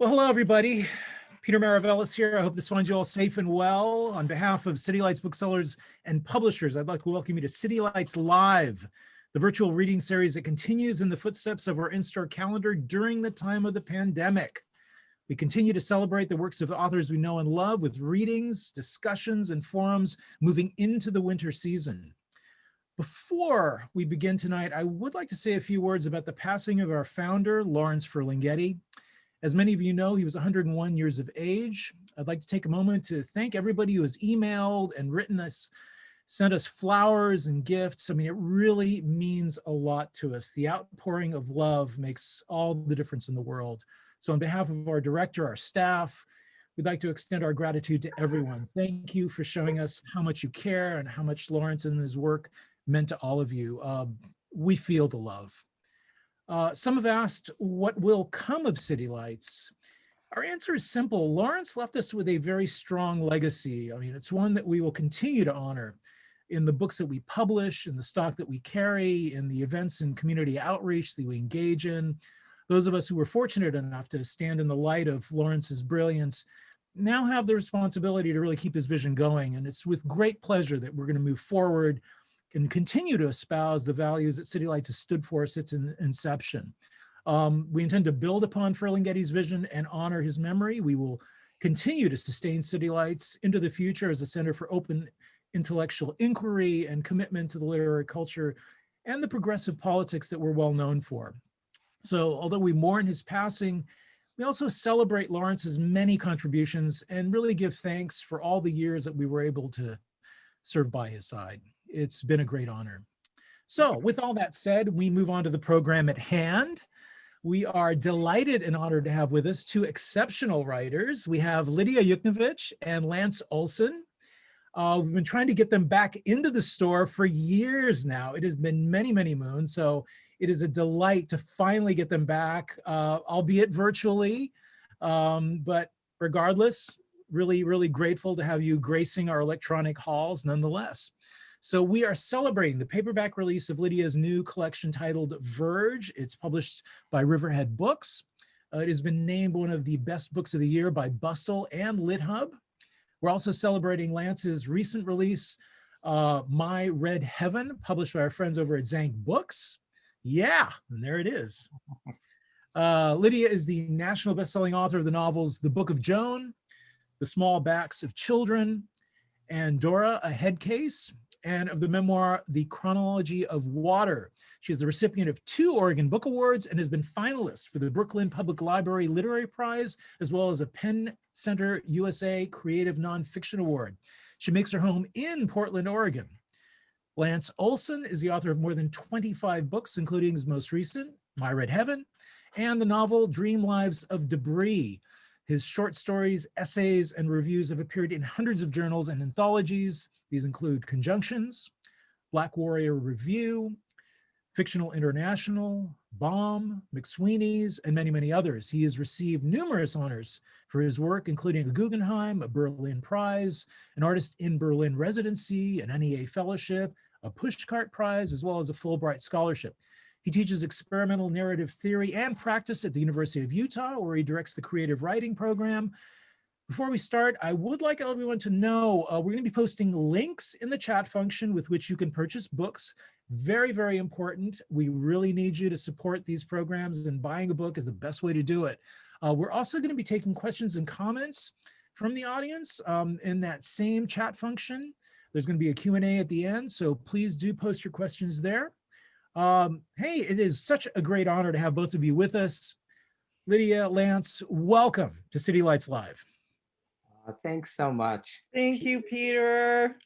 Well, hello, everybody. Peter Maravellis here. I hope this finds you all safe and well. On behalf of City Lights booksellers and publishers, I'd like to welcome you to City Lights Live, the virtual reading series that continues in the footsteps of our in-store calendar during the time of the pandemic. We continue to celebrate the works of authors we know and love with readings, discussions, and forums moving into the winter season. Before we begin tonight, I would like to say a few words about the passing of our founder, Lawrence Ferlinghetti. As many of you know, he was 101 years of age. I'd like to take a moment to thank everybody who has emailed and written us, sent us flowers and gifts. I mean, it really means a lot to us. The outpouring of love makes all the difference in the world. So on behalf of our director, our staff, we'd like to extend our gratitude to everyone. Thank you for showing us how much you care and how much Lawrence and his work meant to all of you. We feel the love. Some have asked what will come of City Lights. Our answer is simple. Lawrence left us with a very strong legacy. I mean, it's one that we will continue to honor in the books that we publish, in the stock that we carry, in the events and community outreach that we engage in. Those of us who were fortunate enough to stand in the light of Lawrence's brilliance now have the responsibility to really keep his vision going. And it's with great pleasure that we're going to move forward and continue to espouse the values that City Lights has stood for since its inception. We intend to build upon Ferlinghetti's vision and honor his memory. We will continue to sustain City Lights into the future as a center for open intellectual inquiry and commitment to the literary culture and the progressive politics that we're well known for. So although we mourn his passing, we also celebrate Lawrence's many contributions and really give thanks for all the years that we were able to serve by his side. It's been a great honor. So with all that said, we move on to the program at hand. We are delighted and honored to have with us two exceptional writers. We have Lidia Yuknavitch and Lance Olsen. We've been trying to get them back into the store for years now. It has been many, many moons. So it is a delight to finally get them back, albeit virtually. But regardless, really, really grateful to have you gracing our electronic halls nonetheless. So we are celebrating the paperback release of Lidia's new collection titled Verge. It's published by Riverhead Books. It has been named one of the best books of the year by Bustle and LitHub. We're also celebrating Lance's recent release, My Red Heaven, published by our friends over at Zank Books. Yeah, and there it is. Lidia is the national best-selling author of the novels The Book of Joan, The Small Backs of Children, and Dora, A Head Case, and of the memoir, The Chronology of Water. She is the recipient of 2 Oregon Book Awards and has been finalist for the Brooklyn Public Library Literary Prize, as well as a Penn Center USA Creative Nonfiction Award. She makes her home in Portland, Oregon. Lance Olsen is the author of more than 25 books, including his most recent, My Red Heaven, and the novel Dreamlives of Debris. His short stories, essays, and reviews have appeared in hundreds of journals and anthologies. These include Conjunctions, Black Warrior Review, Fictional International, Bomb, McSweeney's, and many, many others. He has received numerous honors for his work, including a Guggenheim, a Berlin Prize, an Artist in Berlin Residency, an N.E.A. Fellowship, a Pushcart Prize, as well as a Fulbright Scholarship. He teaches experimental narrative theory and practice at the University of Utah, where he directs the creative writing program. Before we start, I would like everyone to know we're going to be posting links in the chat function with which you can purchase books. Very, very important. We really need you to support these programs, and buying a book is the best way to do it. We're also going to be taking questions and comments from the audience in that same chat function. There's going to be a Q&A at the end, so please do post your questions there. Hey, it is such a great honor to have both of you with us. Lidia, Lance, welcome to City Lights Live. Thanks so much. Thank you, Peter.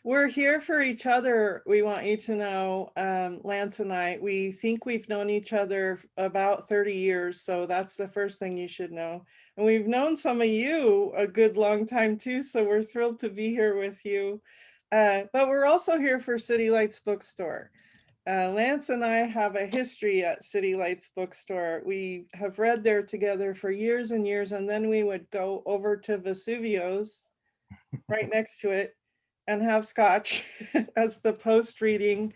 We're here for each other. We want you to know, Lance and I, we think we've known each other about 30 years. So that's the first thing you should know. And we've known some of you a good long time too. So we're thrilled to be here with you. But we're also here for City Lights Bookstore. Lance and I have a history at City Lights Bookstore. We have read there together for years and years, and then we would go over to Vesuvio's right next to it and have scotch as the post-reading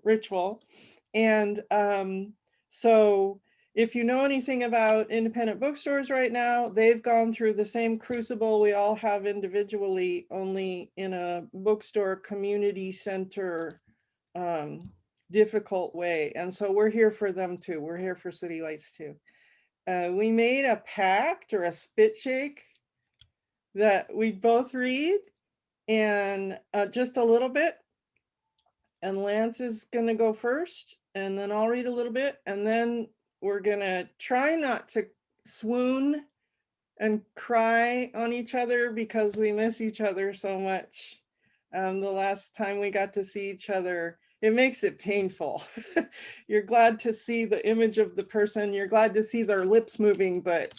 ritual. And so if you know anything about independent bookstores right now, they've gone through the same crucible we all have individually, only in a bookstore community center difficult way. And so we're here for them too. We're here for City Lights too. We made a pact or a spit shake that we'd both read, and just a little bit. And Lance is gonna go first, and then I'll read a little bit, and then we're gonna try not to swoon and cry on each other because we miss each other so much. The last time we got to see each other, it makes it painful. You're glad to see the image of the person, you're glad to see their lips moving, but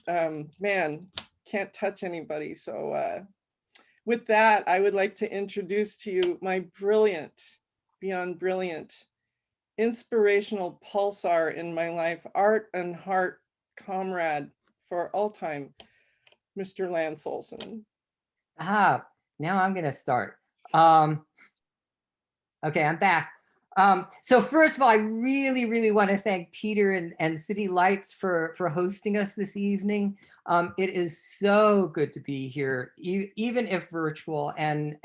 man, can't touch anybody. So with that, I would like to introduce to you my brilliant, beyond brilliant, inspirational pulsar in my life, art and heart comrade for all time, Mr. Lance Olsen. Now I'm going to start. Okay, I'm back. So first of all, I really want to thank Peter and City Lights for hosting us this evening. It is so good to be here, even if virtual. And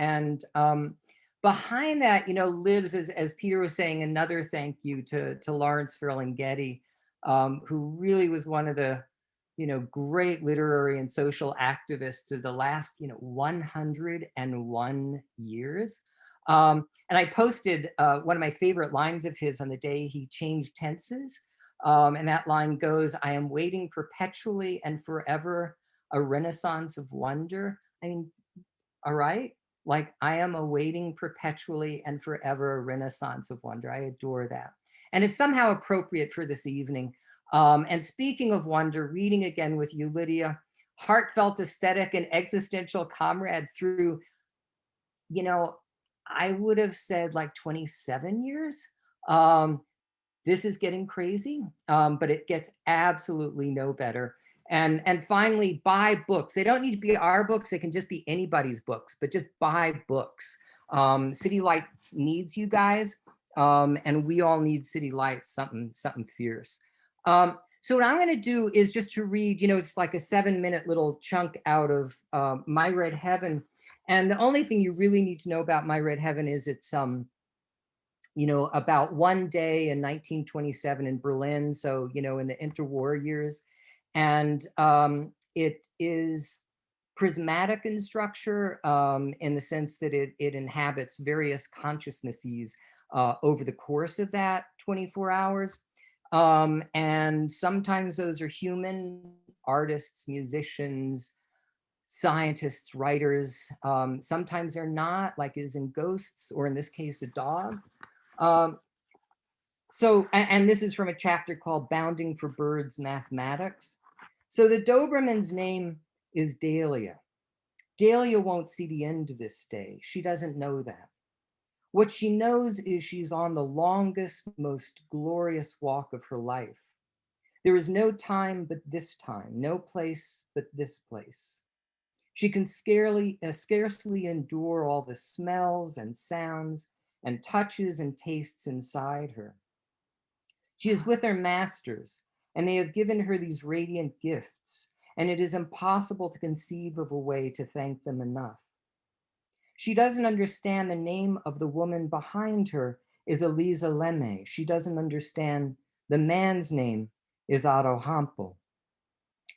behind that, lives, as Peter was saying, another thank you to Lawrence Ferlinghetti, who really was one of the great literary and social activists of the last 101 years. And I posted one of my favorite lines of his on the day he changed tenses. And that line goes, "I am waiting perpetually and forever a renaissance of wonder." I mean, all right? Like, I am awaiting perpetually and forever a renaissance of wonder. I adore that. And it's somehow appropriate for this evening. And speaking of wonder, reading again with you, Lidia, heartfelt aesthetic and existential comrade through, I would have said like 27 years. This is getting crazy, but it gets absolutely no better. And finally, buy books. They don't need to be our books. They can just be anybody's books, but just buy books. City Lights needs you guys, and we all need City Lights, something fierce. So what I'm going to do is just to read, it's like a 7-minute little chunk out of My Red Heaven. And the only thing you really need to know about My Red Heaven is it's, about one day in 1927 in Berlin. So, in the interwar years. And it is prismatic in structure in the sense that it inhabits various consciousnesses over the course of that 24 hours. And sometimes those are human artists, musicians, scientists, writers. Sometimes they're not, like is in Ghosts, or in this case, a dog. So, and this is from a chapter called Bounding for Birds Mathematics. So the Doberman's name is Dahlia. Dahlia won't see the end of this day. She doesn't know that. What she knows is she's on the longest, most glorious walk of her life. There is no time but this time, no place but this place. She can scarcely endure all the smells and sounds and touches and tastes inside her. She is with her masters, and they have given her these radiant gifts, and it is impossible to conceive of a way to thank them enough. She doesn't understand the name of the woman behind her is Elisa Lemme. She doesn't understand the man's name is Otto Hampel.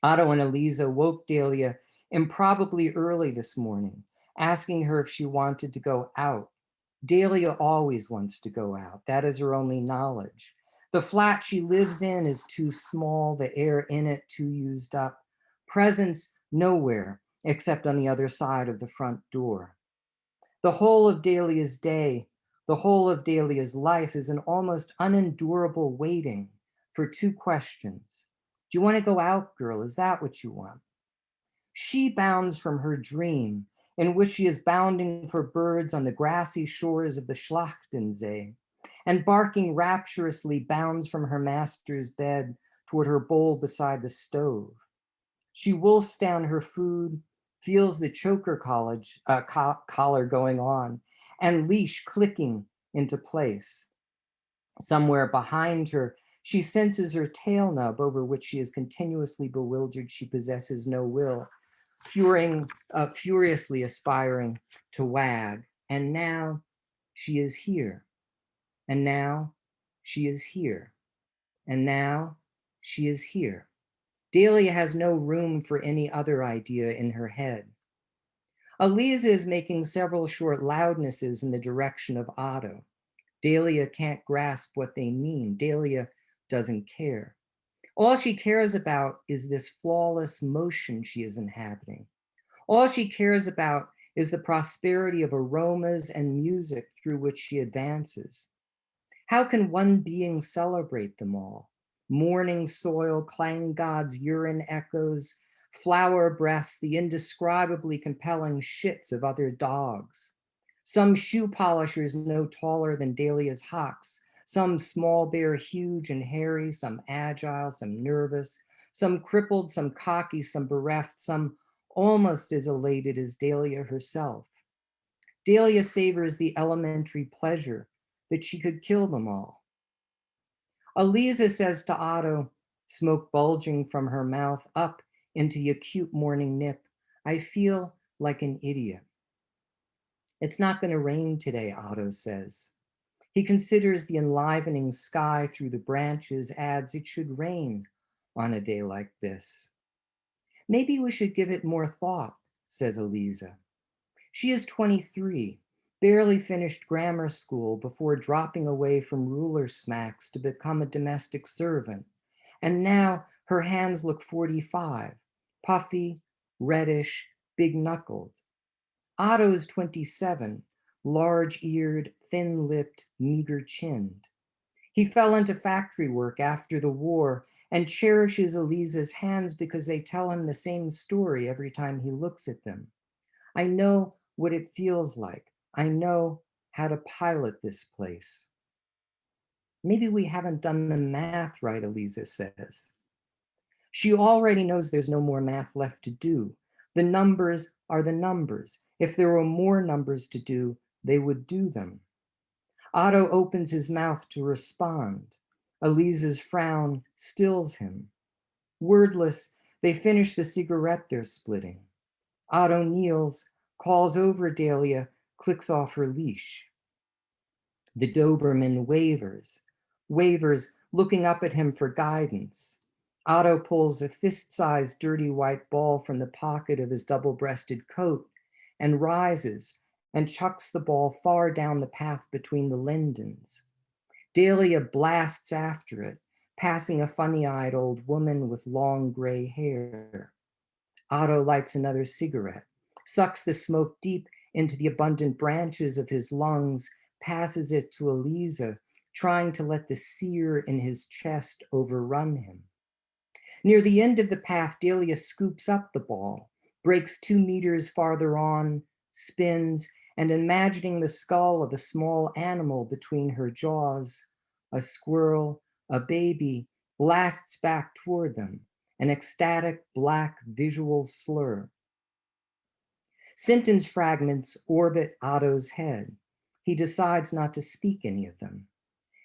Otto and Elisa woke Dahlia improbably early this morning, asking her if she wanted to go out. Dahlia always wants to go out. That is her only knowledge. The flat she lives in is too small, the air in it too used up. Presence nowhere except on the other side of the front door. The whole of Dahlia's day, the whole of Dahlia's life is an almost unendurable waiting for two questions. Do you want to go out, girl? Is that what you want? She bounds from her dream, in which she is bounding for birds on the grassy shores of the Schlachtensee, and barking rapturously bounds from her master's bed toward her bowl beside the stove. She wolfs down her food, feels the choker collar going on, and leash clicking into place. Somewhere behind her, She senses her tail nub over which she is continuously bewildered. She possesses no will, furiously aspiring to wag. And now she is here. And now she is here. And now she is here. Dahlia has no room for any other idea in her head. Eliza is making several short loudnesses in the direction of Otto. Dahlia can't grasp what they mean. Dahlia doesn't care. All she cares about is this flawless motion she is inhabiting. All she cares about is the prosperity of aromas and music through which she advances. How can one being celebrate them all? Morning soil, clang gods, urine echoes, flower breaths, the indescribably compelling shits of other dogs. Some shoe polishers no taller than Dahlia's hocks, some small bear huge and hairy, some agile, some nervous, some crippled, some cocky, some bereft, some almost as elated as Dahlia herself. Dahlia savors the elementary pleasure that she could kill them all. Eliza says to Otto, smoke bulging from her mouth up into the acute morning nip, I feel like an idiot. It's not going to rain today, Otto says. He considers the enlivening sky through the branches, adds it should rain on a day like this. Maybe we should give it more thought, says Eliza. She is 23, barely finished grammar school before dropping away from ruler smacks to become a domestic servant. And now her hands look 45, puffy, reddish, big-knuckled. Otto is 27, large-eared, thin-lipped, meager-chinned. He fell into factory work after the war and cherishes Eliza's hands because they tell him the same story every time he looks at them. I know what it feels like. I know how to pilot this place. Maybe we haven't done the math right, Eliza says. She already knows there's no more math left to do. The numbers are the numbers. If there were more numbers to do, they would do them. Otto opens his mouth to respond. Eliza's frown stills him. Wordless, they finish the cigarette they're splitting. Otto kneels, calls over Dahlia, clicks off her leash. The Doberman wavers, looking up at him for guidance. Otto pulls a fist-sized dirty white ball from the pocket of his double-breasted coat and rises and chucks the ball far down the path between the lindens. Dahlia blasts after it, passing a funny-eyed old woman with long gray hair. Otto lights another cigarette, sucks the smoke deep into the abundant branches of his lungs, passes it to Eliza, trying to let the sear in his chest overrun him. Near the end of the path, Dahlia scoops up the ball, breaks 2 meters farther on, spins, and imagining the skull of a small animal between her jaws, a squirrel, a baby, blasts back toward them, an ecstatic black visual slur. Sentence fragments orbit Otto's head. He decides not to speak any of them.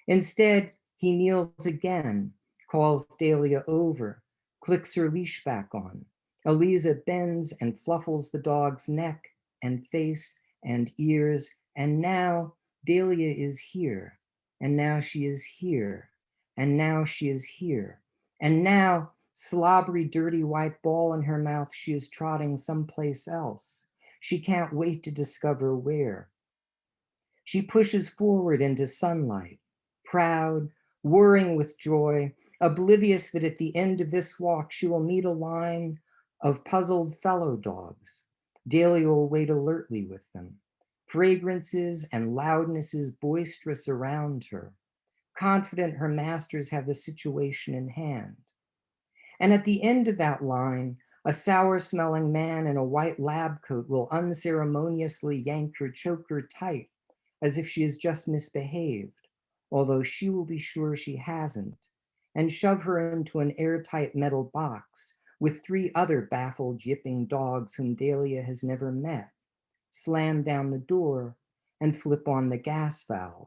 Instead, he kneels again, calls Dahlia over, clicks her leash back on. Eliza bends and fluffles the dog's neck and face and ears, and now Dahlia is here, and now she is here, and now she is here, and now, slobbery, dirty white ball in her mouth, she is trotting someplace else. She can't wait to discover where. She pushes forward into sunlight, proud, whirring with joy, oblivious that at the end of this walk, she will meet a line of puzzled fellow dogs. Dahlia will wait alertly with them. Fragrances and loudnesses boisterous around her, confident her masters have the situation in hand. And at the end of that line, a sour-smelling man in a white lab coat will unceremoniously yank her choker tight, as if she has just misbehaved, although she will be sure she hasn't, and shove her into an airtight metal box with 3 other baffled, yipping dogs whom Dahlia has never met, slam down the door, and flip on the gas valve.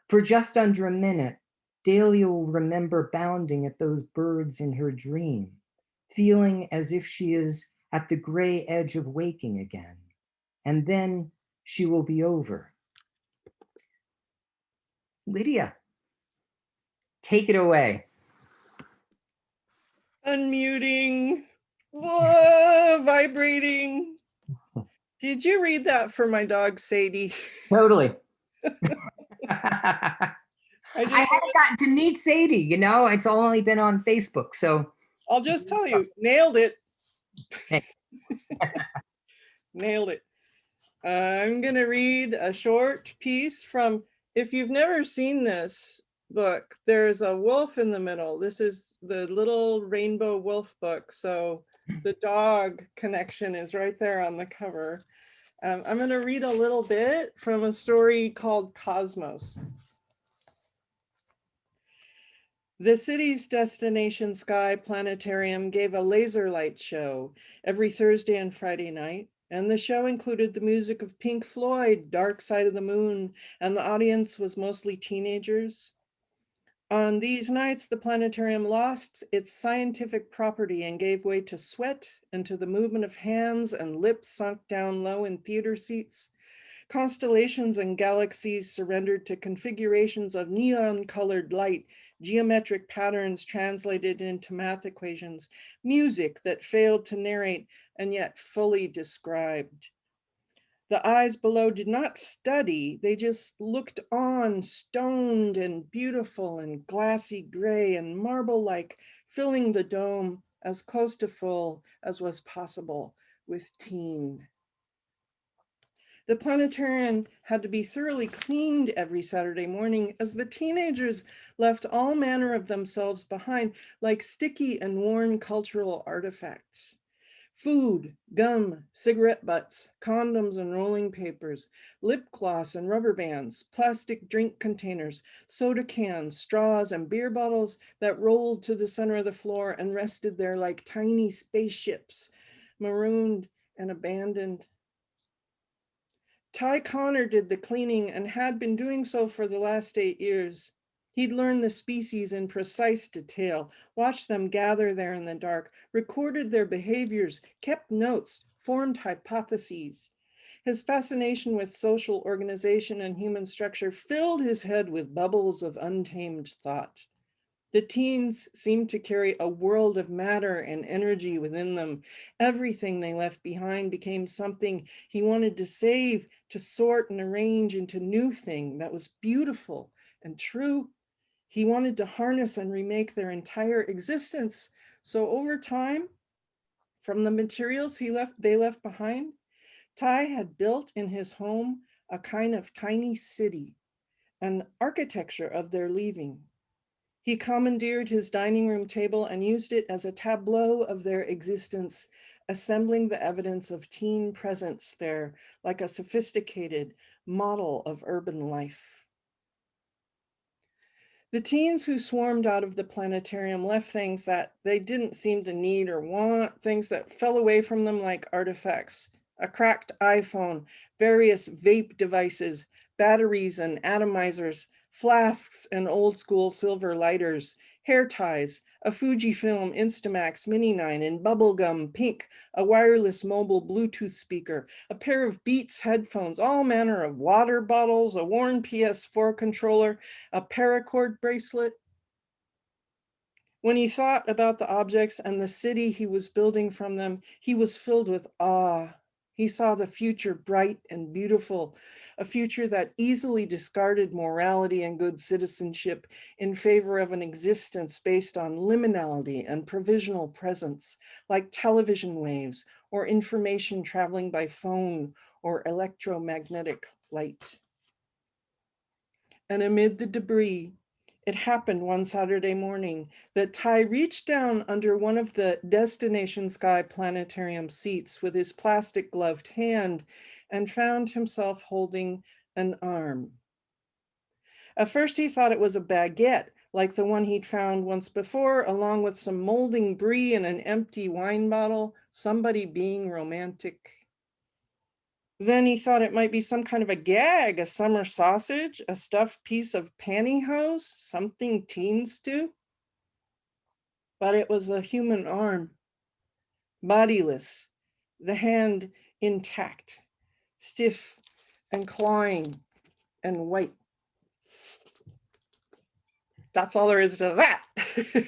For just under a minute, Dahlia will remember bounding at those birds in her dream, feeling as if she is at the gray edge of waking again. And then she will be over. Lidia, take it away. Unmuting. Whoa, vibrating. Did you read that for my dog, Sadie? Totally. I I haven't gotten to meet Sadie, you know, it's only been on Facebook. So I'll just tell you, nailed it. Hey. Nailed it. I'm going to read a short piece from, if you've never seen this book, there's a wolf in the middle. This is the little rainbow wolf book. So the dog connection is right there on the cover. I'm going to read a little bit from a story called Cosmos. The city's Destination Sky Planetarium gave a laser light show every Thursday and Friday night, and the show included the music of Pink Floyd, Dark Side of the Moon, and the audience was mostly teenagers. On these nights, the planetarium lost its scientific property and gave way to sweat and to the movement of hands, and lips sunk down low in theater seats. Constellations and galaxies surrendered to configurations of neon-colored light, geometric patterns translated into math equations, music that failed to narrate and yet fully described. The eyes below did not study, they just looked on, stoned and beautiful and glassy gray and marble-like, filling the dome as close to full as was possible with teen. The planetarium had to be thoroughly cleaned every Saturday morning as the teenagers left all manner of themselves behind, like sticky and worn cultural artifacts. Food, gum, cigarette butts, condoms and rolling papers, lip gloss and rubber bands, plastic drink containers, soda cans, straws, and beer bottles that rolled to the center of the floor and rested there like tiny spaceships, marooned and abandoned. Ty Connor did the cleaning and had been doing so for the last 8 years. He'd learned the species in precise detail, watched them gather there in the dark, recorded their behaviors, kept notes, formed hypotheses. His fascination with social organization and human structure filled his head with bubbles of untamed thought. The teens seemed to carry a world of matter and energy within them. Everything they left behind became something he wanted to save, to sort and arrange into new thing that was beautiful and true. He wanted to harness and remake their entire existence. So over time, from the materials they left behind, Ty had built in his home a kind of tiny city, an architecture of their leaving. He commandeered his dining room table and used it as a tableau of their existence, assembling the evidence of teen presence there like a sophisticated model of urban life. The teens who swarmed out of the planetarium left things that they didn't seem to need or want, things that fell away from them like artifacts, a cracked iPhone, various vape devices, batteries and atomizers, flasks and old school silver lighters, hair ties, a Fujifilm Instamax Mini 9 in bubblegum pink, a wireless mobile Bluetooth speaker, a pair of Beats headphones, all manner of water bottles, a worn PS4 controller, a paracord bracelet. When he thought about the objects and the city he was building from them, he was filled with awe. He saw the future bright and beautiful, a future that easily discarded morality and good citizenship in favor of an existence based on liminality and provisional presence, like television waves or information traveling by phone or electromagnetic light. And amid the debris, it happened one Saturday morning that Ty reached down under one of the Destination Sky Planetarium seats with his plastic gloved hand and found himself holding an arm. At first he thought it was a baguette, like the one he'd found once before, along with some molding brie and an empty wine bottle, somebody being romantic. Then he thought it might be some kind of a gag, a summer sausage, a stuffed piece of pantyhose, something teens do. But it was a human arm, bodiless, the hand intact, stiff and clawing and white. That's all there is to that.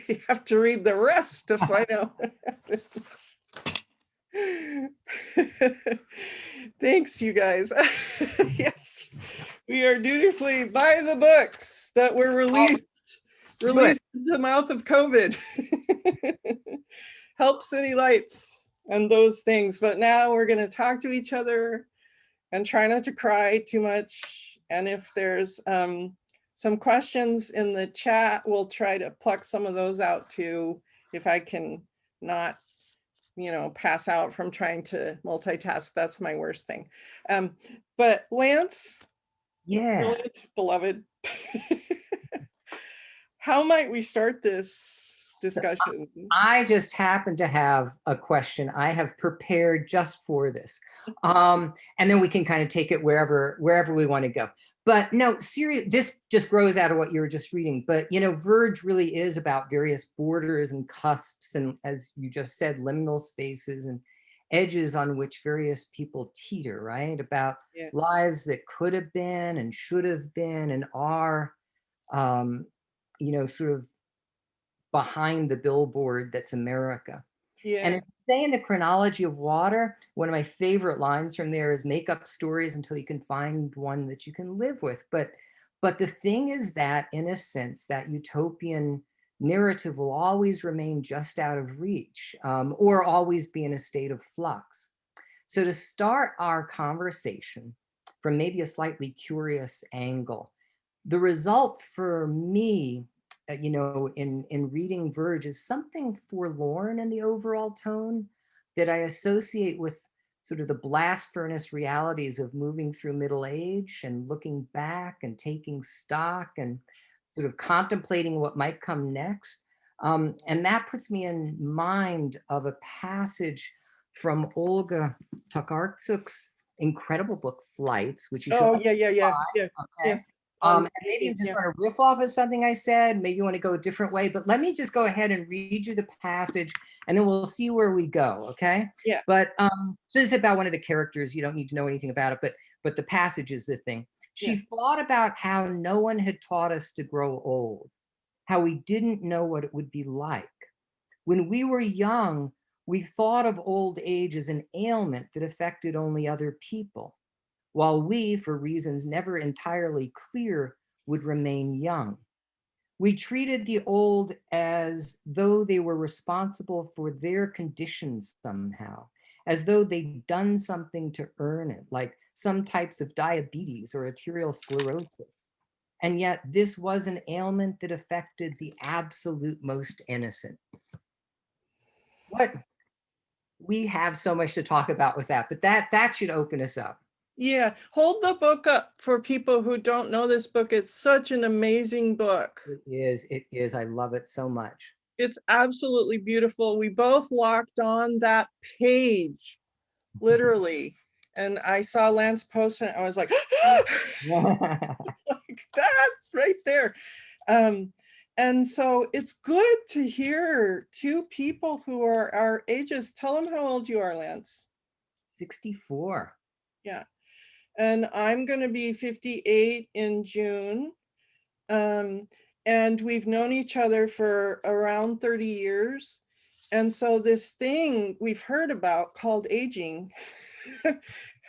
You have to read the rest to find out what happens. Thanks, you guys. Yes, we are dutifully by the books that were released in the mouth of COVID. Help City Lights and those things. But now we're going to talk to each other and try not to cry too much. And if there's some questions in the chat, we'll try to pluck some of those out too, if I can not, you know, pass out from trying to multitask. That's my worst thing. But Lance, brilliant, beloved, how might we start this discussion? I just happen to have a question I have prepared just for this. And then we can kind of take it wherever we want to go. But no, seriously, this just grows out of what you were just reading. But, you know, Verge really is about various borders and cusps and, as you just said, liminal spaces and edges on which various people teeter, right? About lives that could have been and should have been and are, you know, sort of behind the billboard that's America. And it's saying the chronology of water, one of my favorite lines from there is make up stories until you can find one that you can live with. But the thing is that, in a sense, that utopian narrative will always remain just out of reach, or always be in a state of flux. So to start our conversation from maybe a slightly curious angle, the result for me, you know, in reading Verge is something forlorn in the overall tone that I associate with sort of the blast furnace realities of moving through middle age and looking back and taking stock and sort of contemplating what might come next. And that puts me in mind of a passage from Olga Tokarczuk's incredible book, Flights, which you should yeah. And maybe you just want to riff off of something I said. Maybe you want to go a different way, but let me just go ahead and read you the passage and then we'll see where we go, okay? Yeah. But so this is about one of the characters. You don't need to know anything about it, but the passage is the thing. She thought about how no one had taught us to grow old, how we didn't know what it would be like. When we were young, we thought of old age as an ailment that affected only other people, while we, for reasons never entirely clear, would remain young. We treated the old as though they were responsible for their conditions somehow, as though they'd done something to earn it, like some types of diabetes or arterial sclerosis. And yet this was an ailment that affected the absolute most innocent. What? We have so much to talk about with that, but that should open us up. Yeah, hold the book up for people who don't know this book. It's such an amazing book. It is. I love it so much. It's absolutely beautiful. We both locked on that page, literally. And I saw Lance post it. I was like, like that right there. And so it's good to hear two people who are our ages. Tell them how old you are, Lance. 64. Yeah. And I'm going to be 58 in June. And we've known each other for around 30 years. And so this thing we've heard about called aging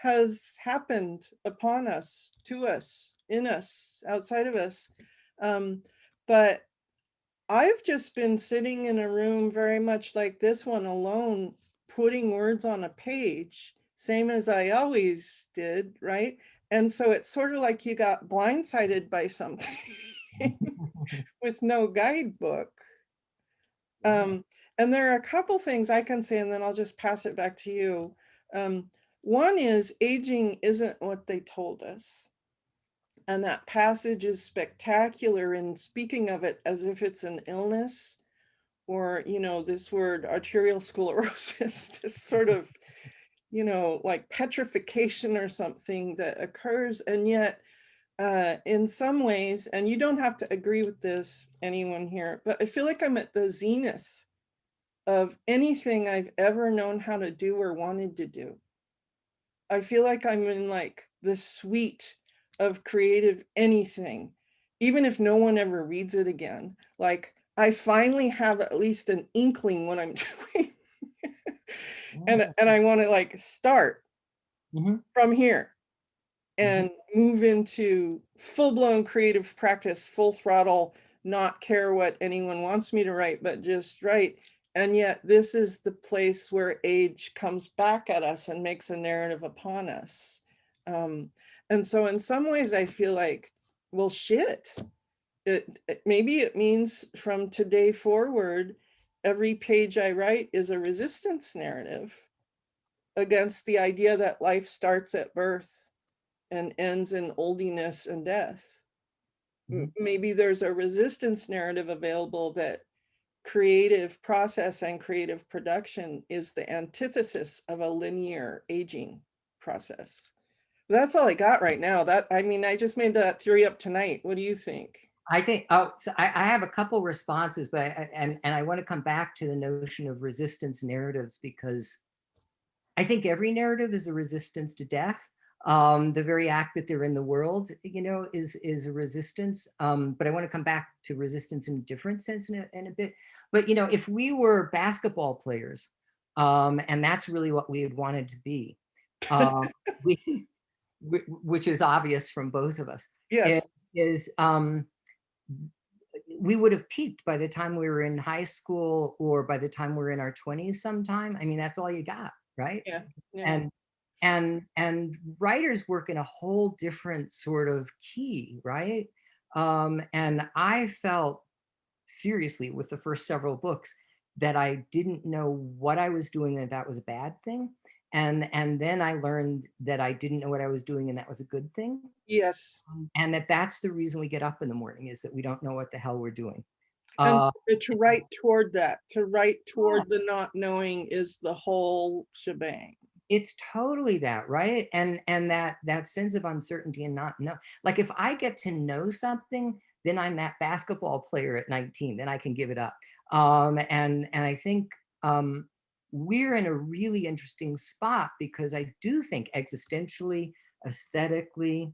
has happened upon us, to us, in us, outside of us. But I've just been sitting in a room very much like this one alone, putting words on a page, same as I always did, right? And so it's sort of like you got blindsided by something with no guidebook. And there are a couple things I can say, and then I'll just pass it back to you. One is aging isn't what they told us. And that passage is spectacular in speaking of it as if it's an illness, or, you know, this word arterial sclerosis, this sort of, you know, like petrification or something that occurs. And yet, in some ways, and you don't have to agree with this, anyone here, but I feel like I'm at the zenith of anything I've ever known how to do or wanted to do. I feel like I'm in like the suite of creative anything, even if no one ever reads it again. Like I finally have at least an inkling what I'm doing. and I want to like start from here and move into full-blown creative practice, full throttle, not care what anyone wants me to write, but just write. And yet this is the place where age comes back at us and makes a narrative upon us. And so in some ways I feel like, well, shit, maybe it means from today forward, every page I write is a resistance narrative against the idea that life starts at birth and ends in oldiness and death. Maybe there's a resistance narrative available that creative process and creative production is the antithesis of a linear aging process. That's all I got right now. I mean, I just made that theory up tonight. What do you think? I think, so I have a couple responses, but I want to come back to the notion of resistance narratives, because I think every narrative is a resistance to death. The very act that they're in the world, you know, is a resistance. But I want to come back to resistance in a different sense in a bit. But, you know, if we were basketball players, and that's really what we had wanted to be, which is obvious from both of us, Yes. is we would have peaked by the time we were in high school or by the time we're in our 20s sometime. I mean, that's all you got, right? Yeah. Yeah. And writers work in a whole different sort of key, right? And I felt seriously with the first several books that I didn't know what I was doing, and that was a bad thing. And then I learned that I didn't know what I was doing, and that was a good thing. Yes. And that's the reason we get up in the morning, is that we don't know what the hell we're doing. And to write toward that, to write toward the not knowing is the whole shebang. It's totally that, right? And that sense of uncertainty and not know. Like if I get to know something, then I'm that basketball player at 19, then I can give it up. And I think we're in a really interesting spot, because I do think existentially, aesthetically,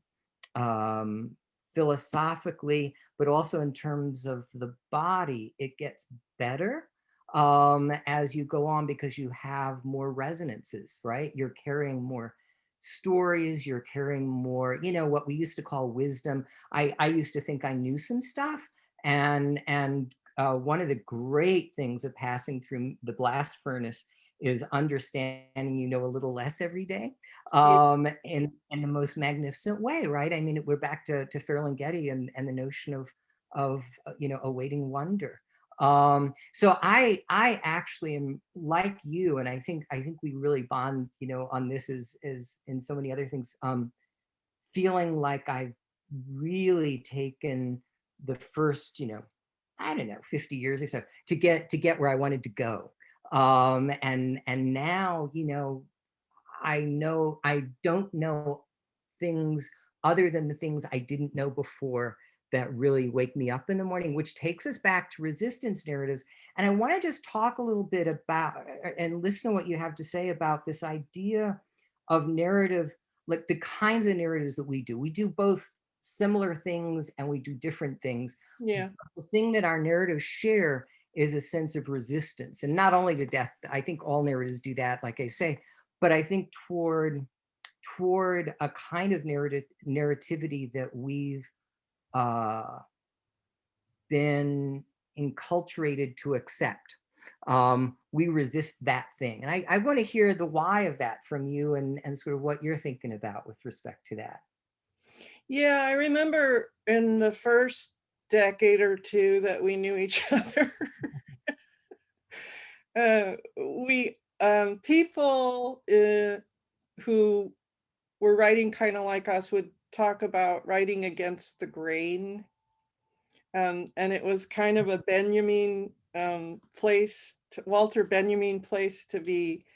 philosophically, but also in terms of the body, it gets better as you go on, because you have more resonances, right? You're carrying more stories, you're carrying more, you know, what we used to call wisdom. I used to think I knew some stuff, and one of the great things of passing through the blast furnace is understanding you know a little less every day, in the most magnificent way, right? I mean, we're back to Ferlinghetti and the notion of you know, awaiting wonder. So I actually am like you, and I think we really bond, you know, on this as in so many other things. Feeling like I've really taken the first, you know, I don't know, 50 years or so to get where I wanted to go. And now, you know, I don't know things other than the things I didn't know before that really wake me up in the morning, which takes us back to resistance narratives. And I want to just talk a little bit about and listen to what you have to say about this idea of narrative, like the kinds of narratives that we do. We do both similar things and we do different things. Yeah. The thing that our narratives share is a sense of resistance, and not only to death. I think all narratives do that, like I say, but I think toward a kind of narrativity that we've been enculturated to accept. We resist that thing. And I want to hear the why of that from you, and sort of what you're thinking about with respect to that. Yeah, I remember in the first decade or two that we knew each other, we people who were writing kind of like us would talk about writing against the grain. And it was kind of a Benjamin place, Walter Benjamin place to be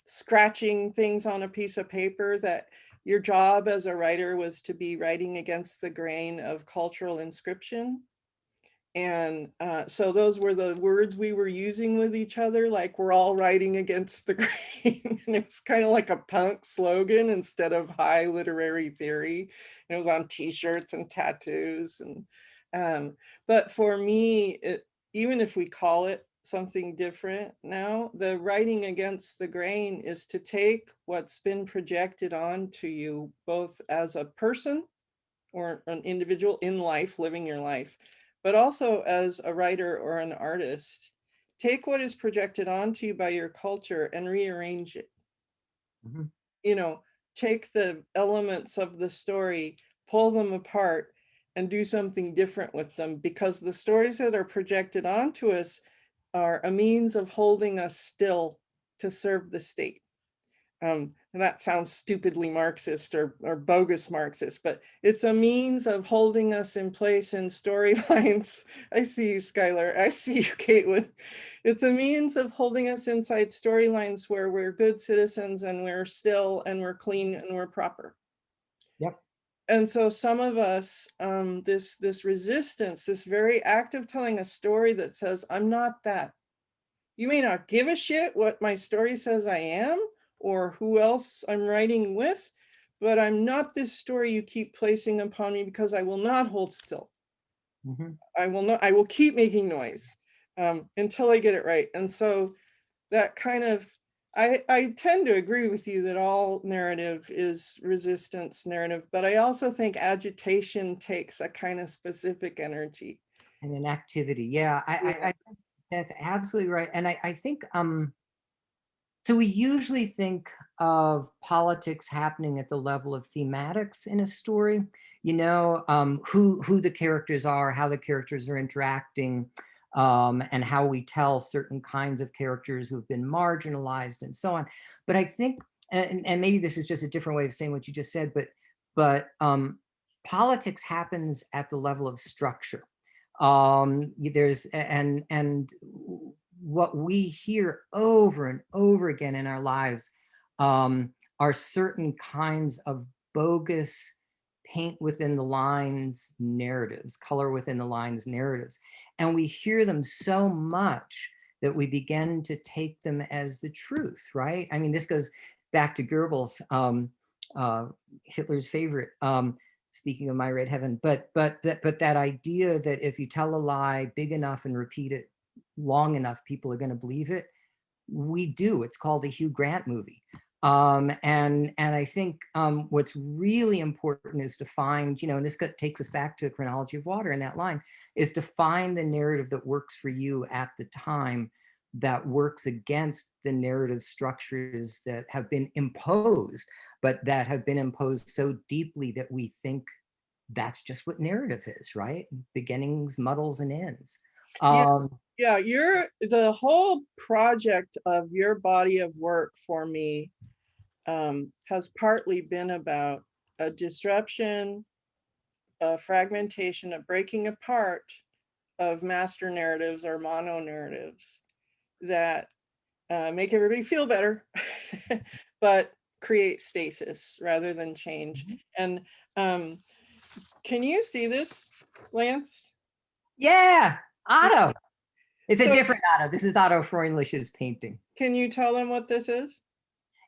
scratching things on a piece of paper, that your job as a writer was to be writing against the grain of cultural inscription. And so those were the words we were using with each other, like we're all writing against the grain. And it was kind of like a punk slogan instead of high literary theory. And it was on t-shirts and tattoos. And but for me, even if we call it something different now, the writing against the grain is to take what's been projected onto you, both as a person or an individual in life, living your life, but also as a writer or an artist. Take what is projected onto you by your culture and rearrange it. Mm-hmm. You know, take the elements of the story, pull them apart, and do something different with them, because the stories that are projected onto us are a means of holding us still to serve the state. And that sounds stupidly Marxist or bogus Marxist, but it's a means of holding us in place in storylines. I see you, Skylar. I see you, Caitlin. It's a means of holding us inside storylines where we're good citizens and we're still and we're clean and we're proper. Yep. And so some of us, this resistance, this very act of telling a story that says, I'm not that. You may not give a shit what my story says I am, or who else I'm writing with, but I'm not this story you keep placing upon me, because I will not hold still. Mm-hmm. I will keep making noise until I get it right. And so that kind of, I tend to agree with you that all narrative is resistance narrative, but I also think agitation takes a kind of specific energy. And an activity. Yeah, I think that's absolutely right. And I think, so we usually think of politics happening at the level of thematics in a story, you know, who the characters are, how the characters are interacting, and how we tell certain kinds of characters who've been marginalized and so on. But I think, and maybe this is just a different way of saying what you just said, but politics happens at the level of structure. There's, and what we hear over and over again in our lives are certain kinds of bogus paint within the lines narratives, color within the lines narratives. And we hear them so much that we begin to take them as the truth, right? I mean, this goes back to Goebbels, Hitler's favorite, speaking of My Red Heaven, but that idea that if you tell a lie big enough and repeat it long enough, people are going to believe it. We do. It's called a Hugh Grant movie. And I think what's really important is to find, you know, and this takes us back to Chronology of Water in that line, is to find the narrative that works for you at the time, that works against the narrative structures that have been imposed, but that have been imposed so deeply that we think that's just what narrative is, right? Beginnings, muddles, and ends. Yeah, the whole project of your body of work for me has partly been about a disruption, a fragmentation, a breaking apart of master narratives or mono narratives that make everybody feel better, but create stasis rather than change. And can you see this, Lance? Yeah, Otto. It's So, a different Otto. This is Otto Freundlich's painting. Can you tell them what this is?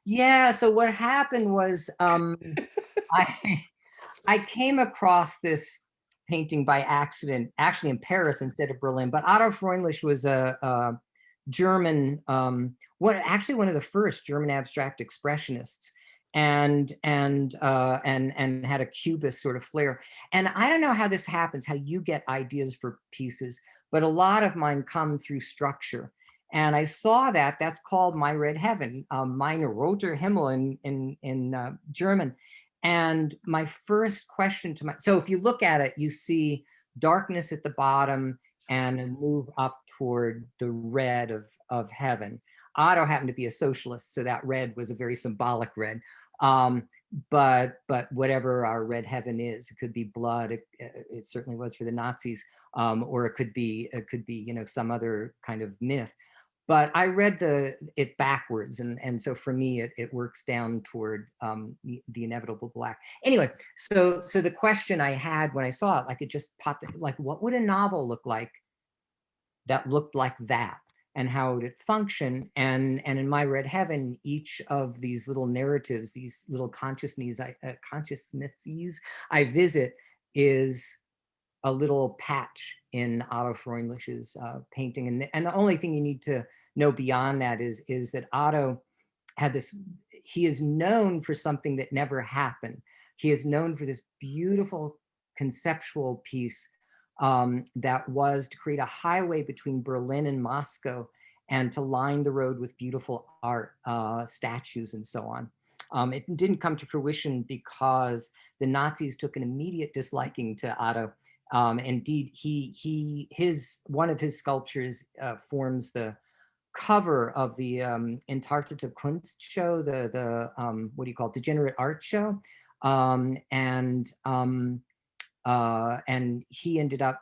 Yeah, so what happened was I came across this painting by accident, actually in Paris instead of Berlin, but Otto Freundlich was a German, actually one of the first German abstract expressionists, and had a cubist sort of flair. And I don't know how this happens, how you get ideas for pieces, but a lot of mine come through structure. And I saw that's called My Red Heaven, Meine Roter Himmel in German. And my first question so if you look at it, you see darkness at the bottom and a move up toward the red of heaven. Otto happened to be a socialist, so that red was a very symbolic red. But whatever our red heaven is, it could be blood. It certainly was for the Nazis, or it could be, you know, some other kind of myth. but I read it backwards, and so for me it works down toward the inevitable black. Anyway, so the question I had when I saw it, like it just popped, like what would a novel look like that looked like that, and how would it function? And in my Red Heaven, each of these little narratives, these little consciousnesses I visit is a little patch in Otto Freundlich's painting. And the only thing you need to know beyond that is that Otto had this, he is known for something that never happened. He is known for this beautiful conceptual piece that was to create a highway between Berlin and Moscow and to line the road with beautiful art, statues and so on. It didn't come to fruition because the Nazis took an immediate disliking to Otto. Indeed, one of his sculptures forms the cover of the Entartete Kunst show, the what do you call it, Degenerate Art show, and he ended up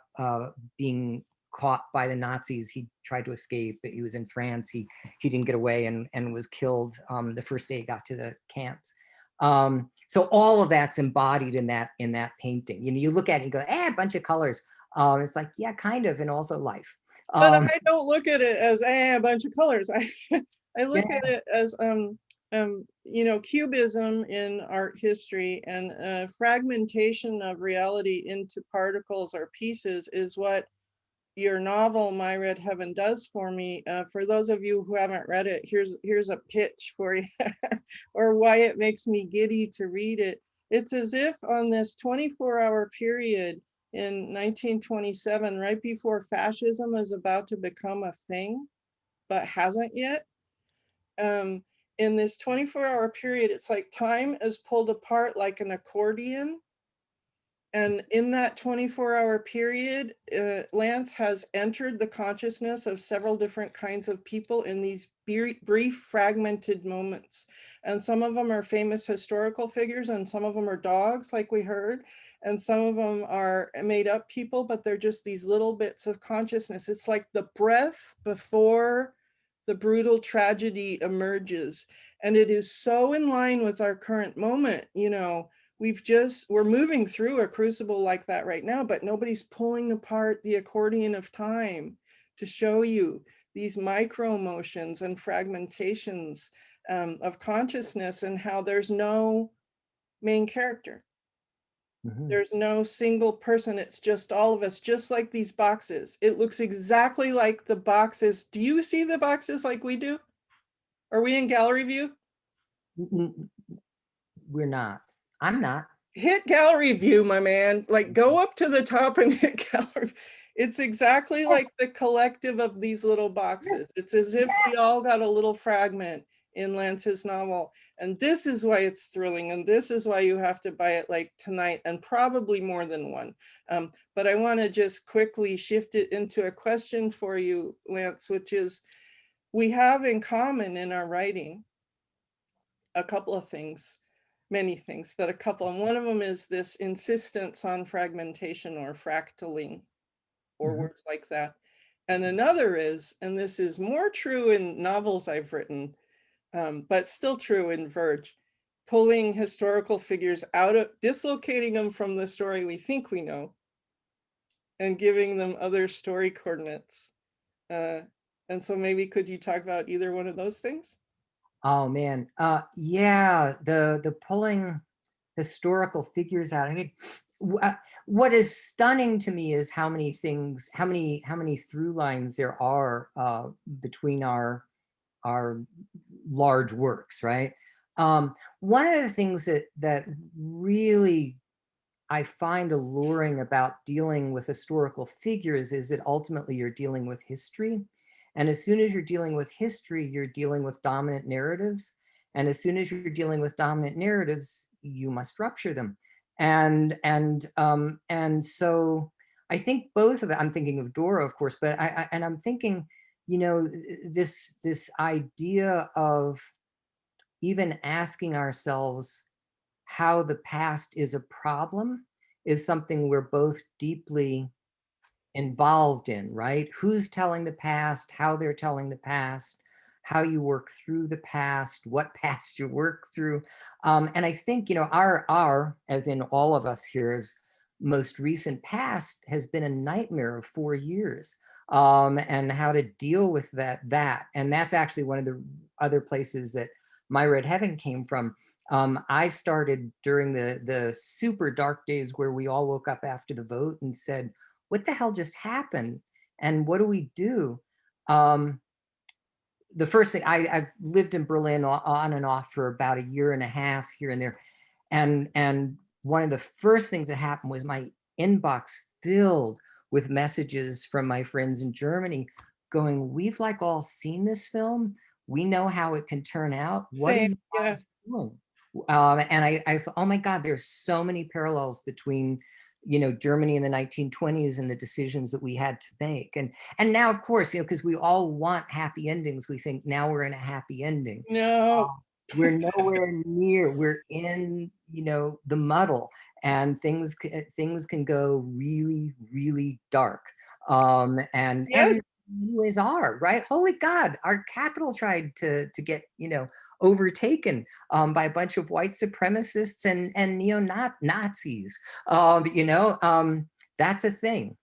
being caught by the Nazis. He tried to escape, but he was in France. He didn't get away and was killed the first day he got to the camps. So all of that's embodied in that painting. You know, you look at it and you go, a bunch of colors. It's like, yeah, kind of, and also life. But I don't look at it as a bunch of colors. I look Yeah. at it as you know, cubism in art history, and fragmentation of reality into particles or pieces is what your novel My Red Heaven does for me. For those of you who haven't read it, here's a pitch for you, or why it makes me giddy to read it. It's as if on this 24-hour period in 1927, right before fascism is about to become a thing, but hasn't yet, in this 24-hour period, it's like time is pulled apart like an accordion. And in that 24-hour period, Lance has entered the consciousness of several different kinds of people in these brief fragmented moments. And some of them are famous historical figures, and some of them are dogs, like we heard. And some of them are made up people, but they're just these little bits of consciousness. It's like the breath before the brutal tragedy emerges. And it is so in line with our current moment, you know. We're moving through a crucible like that right now, but nobody's pulling apart the accordion of time to show you these micro motions and fragmentations of consciousness, and how there's no main character. Mm-hmm. There's no single person. It's just all of us, just like these boxes. It looks exactly like the boxes. Do you see the boxes like we do? Are we in gallery view? We're not. I'm not. Hit gallery view, my man. Like, go up to the top and hit gallery. It's exactly like the collective of these little boxes. It's as if we all got a little fragment in Lance's novel. And this is why it's thrilling. And this is why you have to buy it like tonight, and probably more than one. But I want to just quickly shift it into a question for you, Lance, which is, we have in common in our writing a couple of things, many things, but a couple. And one of them is this insistence on fragmentation or fractaling, or words like that. And another is, and this is more true in novels I've written, but still true in Verge, pulling historical figures out of, dislocating them from the story we think we know, and giving them other story coordinates. And so maybe could you talk about either one of those things? Oh man, yeah, the pulling historical figures out. I mean, what is stunning to me is how many things, how many through lines there are between our large works, right? One of the things that really I find alluring about dealing with historical figures is that ultimately you're dealing with history. And as soon as you're dealing with history, you're dealing with dominant narratives. And as soon as you're dealing with dominant narratives, you must rupture them. And so I think both of it, I'm thinking of Dora, of course, but I'm thinking, you know, this idea of even asking ourselves how the past is a problem is something we're both deeply involved in, right? Who's telling the past, how they're telling the past, how you work through the past, what past you work through. And I think, our, as in all of us here's most recent past has been a nightmare of 4 years. And how to deal with that. And that's actually one of the other places that my Red Heaven came from. I started during the super dark days where we all woke up after the vote and said, what the hell just happened? And what do we do? The first thing, I've lived in Berlin on and off for about a year and a half here and there. And one of the first things that happened was my inbox filled with messages from my friends in Germany going, we've like all seen this film. We know how it can turn out. What are you guys doing? And I thought, oh my God, there's so many parallels between, Germany in the 1920s and the decisions that we had to make. And now, of course, because we all want happy endings, we think now we're in a happy ending. No. We're nowhere near, we're in, the muddle, and things can go really, really dark. And every many ways are, right? Holy God, our capital tried to get, overtaken by a bunch of white supremacists and neo-Nazis. That's a thing.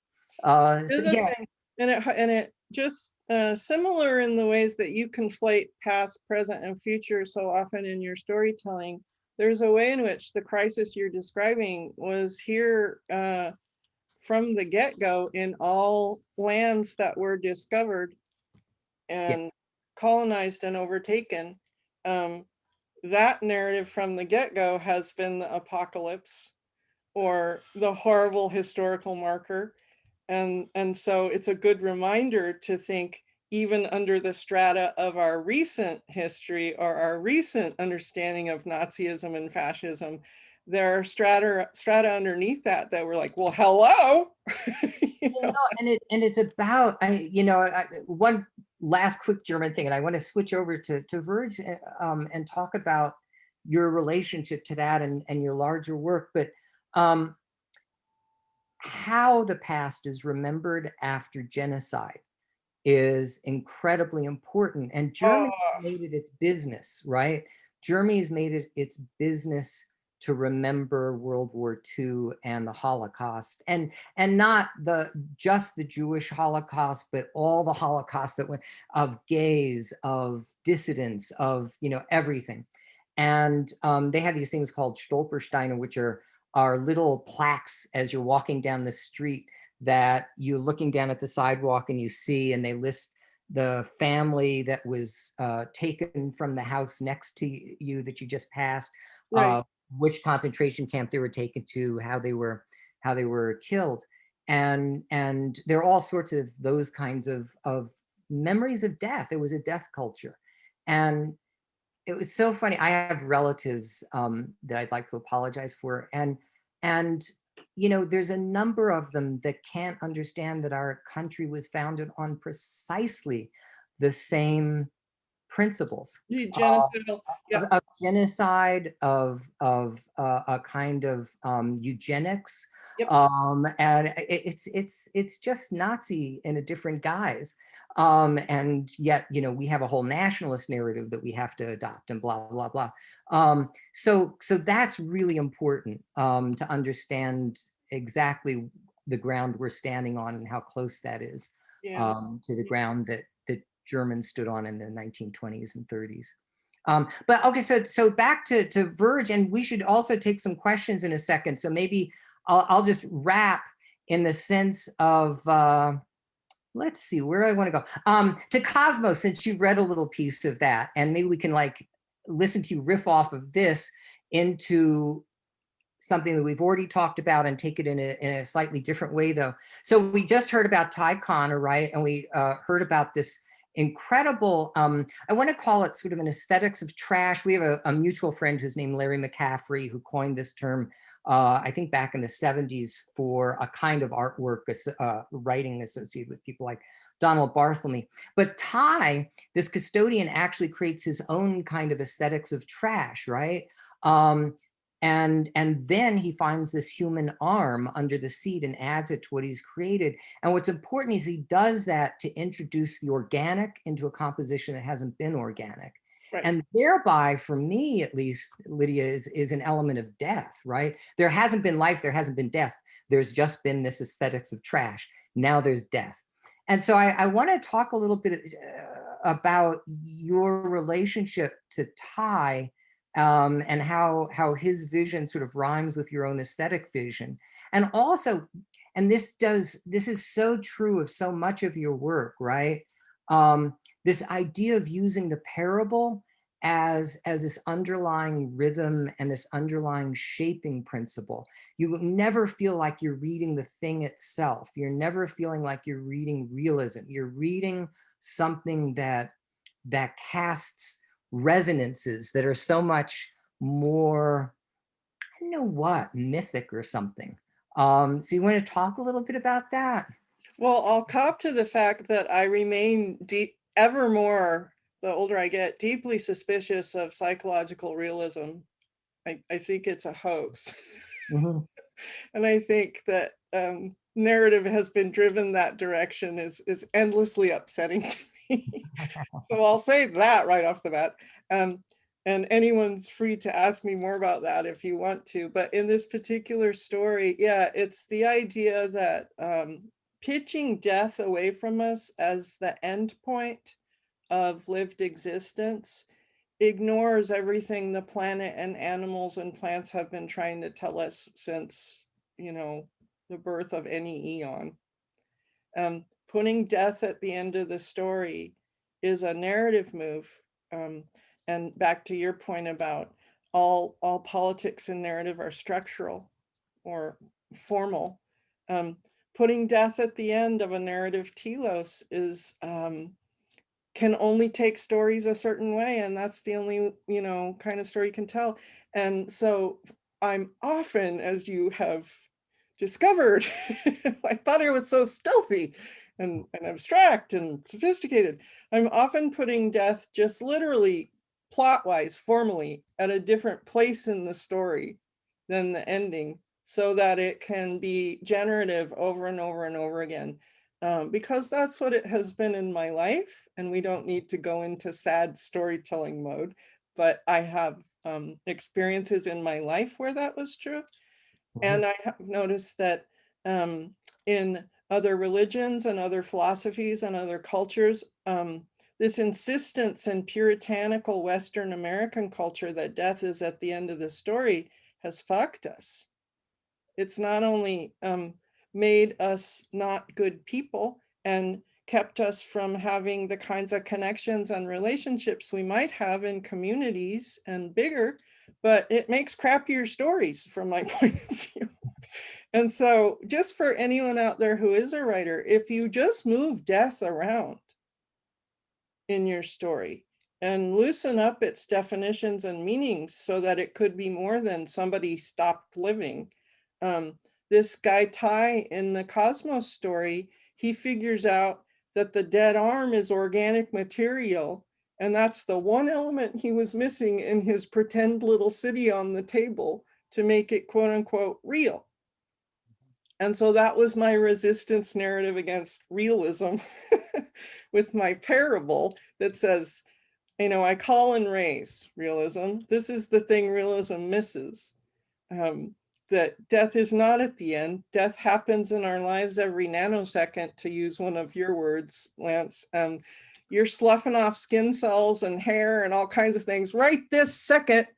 So, yeah. And it just similar in the ways that you conflate past, present, and future so often in your storytelling. There's a way in which the crisis you're describing was here from the get-go in all lands that were discovered and colonized and overtaken. That narrative from the get-go has been the apocalypse or the horrible historical marker. And so it's a good reminder to think, even under the strata of our recent history or our recent understanding of Nazism and fascism, there are strata underneath that were like, well, hello. And it's about, one last quick German thing, and I want to switch over to Verge and talk about your relationship to that and your larger work, but how the past is remembered after genocide is incredibly important. And Germany made it its business, right? Germany's made it its business to remember World War II and the Holocaust, and not just the Jewish Holocaust, but all the Holocaust that went, of gays, of dissidents, of everything. And they have these things called Stolpersteine, which are little plaques as you're walking down the street that you're looking down at the sidewalk and you see, and they list the family that was taken from the house next to you that you just passed, right. Which concentration camp they were taken to, how they were killed, and there are all sorts of those kinds of memories of death. It was a death culture, and it was so funny. I have relatives that I'd like to apologize for, and there's a number of them that can't understand that our country was founded on precisely the same principles of genocide, of a kind of eugenics. Yep. And it's just Nazi in a different guise. And yet, we have a whole nationalist narrative that we have to adopt and blah, blah, blah. So that's really important to understand exactly the ground we're standing on and how close that is to the ground that Germans stood on in the 1920s and 30s. But okay, so back to Verge, and we should also take some questions in a second. So maybe I'll just wrap in the sense of, let's see, where I want to go. To Cosmo, since you read a little piece of that, and maybe we can listen to you riff off of this into something that we've already talked about and take it in a slightly different way, though. So we just heard about Ty Connor, right? And we heard about this incredible, I want to call it sort of an aesthetics of trash. We have a mutual friend who's named Larry McCaffrey, who coined this term, I think back in the 70s, for a kind of artwork, writing associated with people like Donald Barthelme. But Ty, this custodian, actually creates his own kind of aesthetics of trash, right? And then he finds this human arm under the seat and adds it to what he's created. And what's important is he does that to introduce the organic into a composition that hasn't been organic. Right. And thereby, for me at least, Lidia, is an element of death, right? There hasn't been life, there hasn't been death. There's just been this aesthetics of trash. Now there's death. And so I want to talk a little bit about your relationship to Ty, and how his vision sort of rhymes with your own aesthetic vision. And also, and this is so true of so much of your work, right? This idea of using the parable as this underlying rhythm and this underlying shaping principle. You never feel like you're reading the thing itself. You're never feeling like you're reading realism. You're reading something that casts resonances that are so much more, I don't know what, mythic or something. So you want to talk a little bit about that? Well, I'll cop to the fact that I remain ever more, the older I get, deeply suspicious of psychological realism. I think it's a hoax. Mm-hmm. And I think that narrative has been driven that direction is endlessly upsetting to me. So I'll say that right off the bat. And anyone's free to ask me more about that if you want to. But in this particular story, yeah, it's the idea that pitching death away from us as the end point of lived existence ignores everything the planet and animals and plants have been trying to tell us since, the birth of N.E.A. on. Putting death at the end of the story is a narrative move. And back to your point about all politics and narrative are structural or formal. Putting death at the end of a narrative telos is can only take stories a certain way, and that's the only kind of story you can tell. And so I'm often, as you have discovered, I thought I was so stealthy and abstract and sophisticated. I'm often putting death just literally plot-wise, formally, at a different place in the story than the ending, so that it can be generative over and over and over again. Because that's what it has been in my life, and we don't need to go into sad storytelling mode, but I have experiences in my life where that was true. And I have noticed that in other religions and other philosophies and other cultures, this insistence in puritanical Western American culture that death is at the end of the story has fucked us. It's not only made us not good people and kept us from having the kinds of connections and relationships we might have in communities and bigger, but it makes crappier stories from my point of view. And so just for anyone out there who is a writer, if you just move death around in your story and loosen up its definitions and meanings so that it could be more than somebody stopped living. This guy Ty in the Cosmos story, he figures out that the dead arm is organic material, and that's the one element he was missing in his pretend little city on the table to make it quote unquote real. And so that was my resistance narrative against realism with my parable that says, I call and raise realism. This is the thing realism misses. That death is not at the end. Death happens in our lives every nanosecond, to use one of your words, Lance. You're sloughing off skin cells and hair and all kinds of things right this second.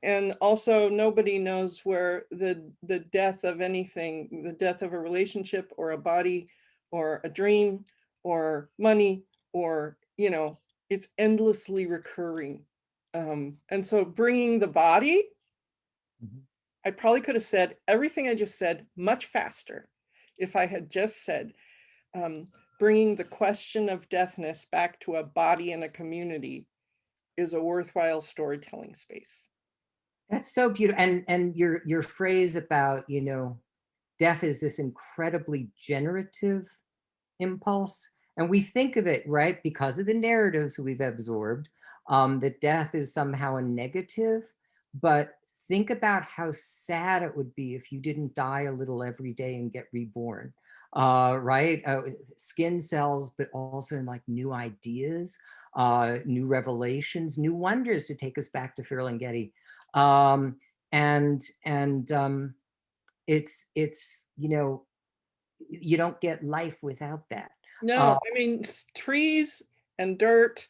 And also nobody knows where the death of anything, the death of a relationship or a body or a dream or money or, it's endlessly recurring. And so bringing the body, I probably could have said everything I just said much faster if I had just said, bringing the question of deathness back to a body and a community is a worthwhile storytelling space. That's so beautiful. And your phrase about, death is this incredibly generative impulse. And we think of it, right, because of the narratives we've absorbed, that death is somehow a negative. But think about how sad it would be if you didn't die a little every day and get reborn, right? Skin cells, but also in like new ideas, new revelations, new wonders to take us back to Ferlinghetti. It's, you know, you don't get life without that. No, I mean, trees and dirt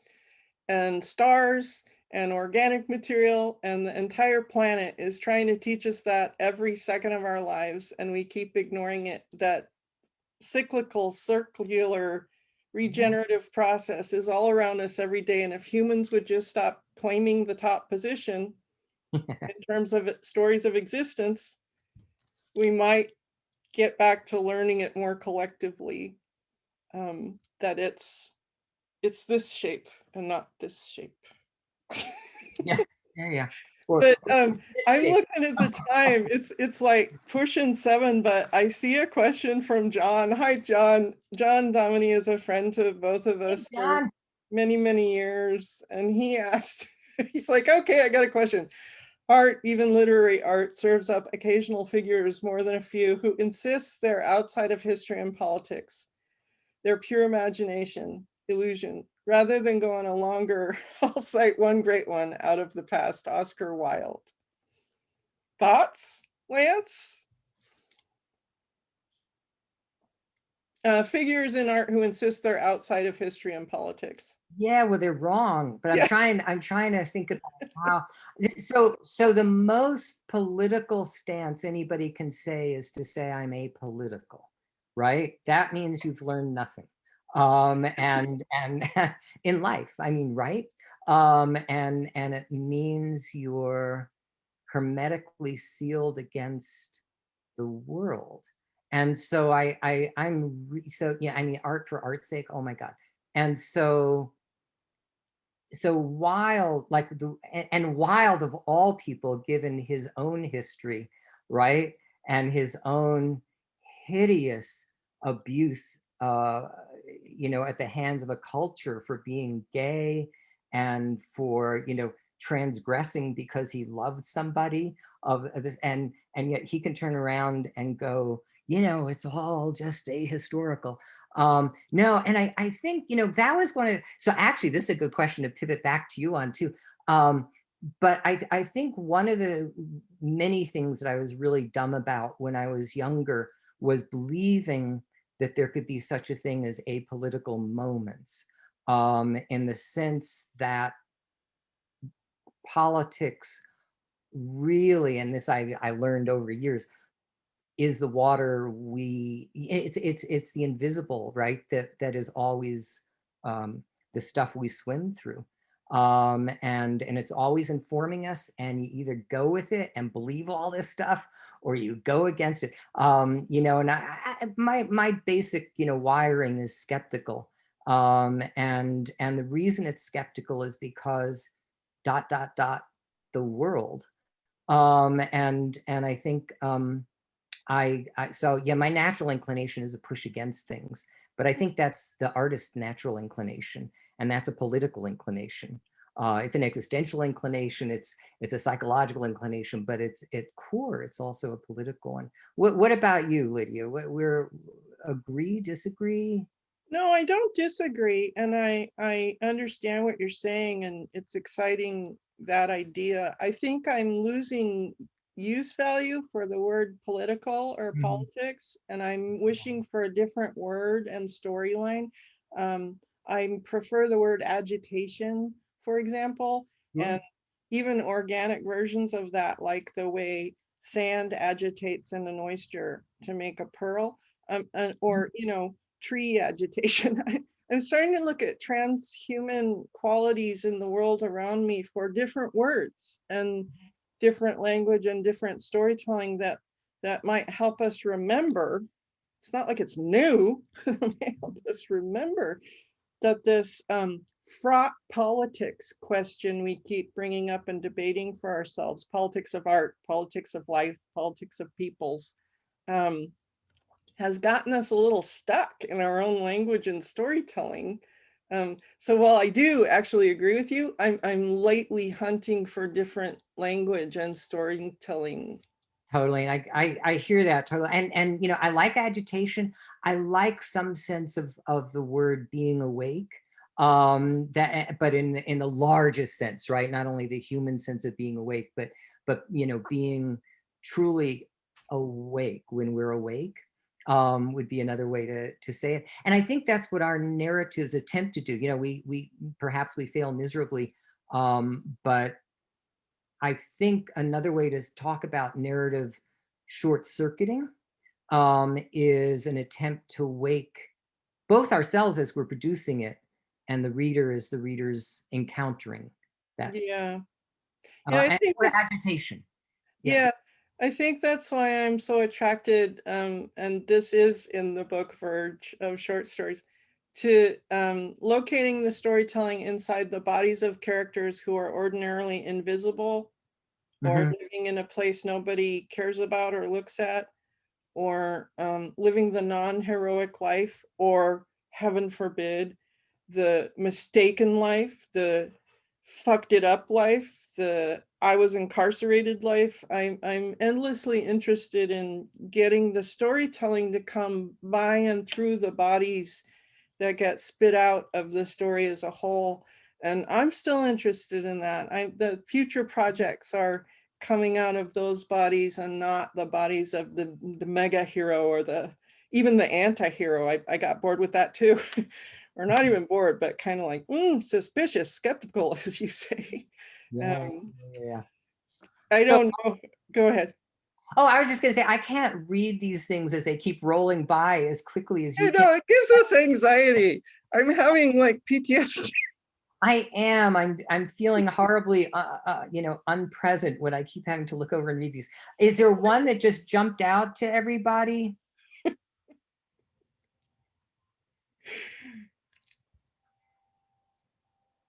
and stars and organic material and the entire planet is trying to teach us that every second of our lives, and we keep ignoring it. That cyclical, circular, regenerative process is all around us every day. And if humans would just stop claiming the top position in terms of stories of existence, we might get back to learning it more collectively, that it's this shape and not this shape. Yeah. But I'm looking at the time. It's like pushing 7, but I see a question from John. Hi, John. John Dominy is a friend to both of us for many, many years. And he asked, he's like, okay, I got a question. Art, even literary art, serves up occasional figures, more than a few, who insist they're outside of history and politics. They're pure imagination, illusion. Rather than go on a longer, I'll cite one great one out of the past, Oscar Wilde. Thoughts, Lance? Figures in art who insist they're outside of history and politics. Yeah, well, they're wrong, but I'm trying to think about how. So the most political stance anybody can say is to say I'm apolitical, right? That means you've learned nothing. And in life, I mean, right? And it means you're hermetically sealed against the world. And so yeah, I mean, art for art's sake, oh my God. And so Wilde, like Wilde of all people, given his own history, right? And his own hideous abuse, you know, at the hands of a culture for being gay and for, you know, transgressing because he loved somebody and yet he can turn around and go, you know, it's all just ahistorical. No, and I think, you know, that was one of, so actually this is a good question to pivot back to you on too. But I think one of the many things that I was really dumb about when I was younger was believing that there could be such a thing as apolitical moments, in the sense that politics really, and this I learned over years, is the water it's the invisible, right? That is always the stuff we swim through. And it's always informing us, and you either go with it and believe all this stuff or you go against it. You know, and my basic, you know, wiring is skeptical. And the reason it's skeptical is because ... the world. And I think so yeah, my natural inclination is to push against things, but I think that's the artist's natural inclination, and that's a political inclination. It's an existential inclination, it's a psychological inclination, but it's at core, it's also a political one. What about you, Lydia? We're agree, disagree? No, I don't disagree, and I understand what you're saying, and it's exciting, that idea. I think I'm losing use value for the word political or politics, and I'm wishing for a different word and storyline. I prefer the word agitation, for example, and even organic versions of that, like the way sand agitates in an oyster to make a pearl, or, you know, tree agitation. I'm starting to look at transhuman qualities in the world around me for different words and different language and different storytelling that might help us remember. It's not like it's new. It may help us remember that this fraught politics question we keep bringing up and debating for ourselves, politics of art, politics of life, politics of peoples, has gotten us a little stuck in our own language and storytelling. So while I do actually agree with you, I'm lately hunting for different language and storytelling. Totally. And I hear that totally. And, you know, I like agitation. I like some sense of the word being awake. That, but in the largest sense, right? Not only the human sense of being awake, but, you know, being truly awake when we're awake, would be another way to say it. And I think that's what our narratives attempt to do. You know, we perhaps we fail miserably, but I think another way to talk about narrative short-circuiting, is an attempt to wake both ourselves as we're producing it and the reader as the reader's encountering that Yeah. Yeah, I think or agitation. yeah, I think that's why I'm so attracted, and this is in the book Verge of short stories, to locating the storytelling inside the bodies of characters who are ordinarily invisible, or Mhm. living in a place nobody cares about or looks at, or living the non-heroic life, or heaven forbid, the mistaken life, the fucked it up life, the I was incarcerated life. I'm endlessly interested in getting the storytelling to come by and through the bodies that get spit out of the story as a whole. And I'm still interested in that. The future projects are coming out of those bodies and not the bodies of the mega hero or even the anti-hero. I got bored with that too. Or not even bored, but kind of like suspicious, skeptical, as you say. Yeah, yeah. I So, don't know. Go ahead. oh, I was just going to say, I can't read these things as they keep rolling by as quickly as you You can. know, it gives us anxiety. I'm having like PTSD. I am. I'm feeling horribly, you know, unpresent when I keep having to look over and read these. Is there one that just jumped out to everybody?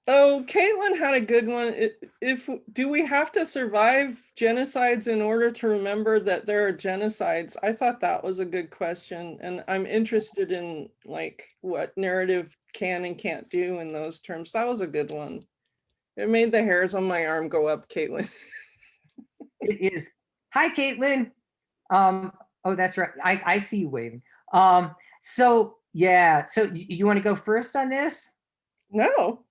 Oh, Caitlin had a good one. If do we have to survive genocides in order to remember that there are genocides? I thought that was a good question, and I'm interested in like what narrative can and can't do in those terms. That was a good one. It made the hairs on my arm go up, Caitlin. It is. Hi, Caitlin. Oh, that's right. I see you waving. So yeah. So you want to go first on this? No.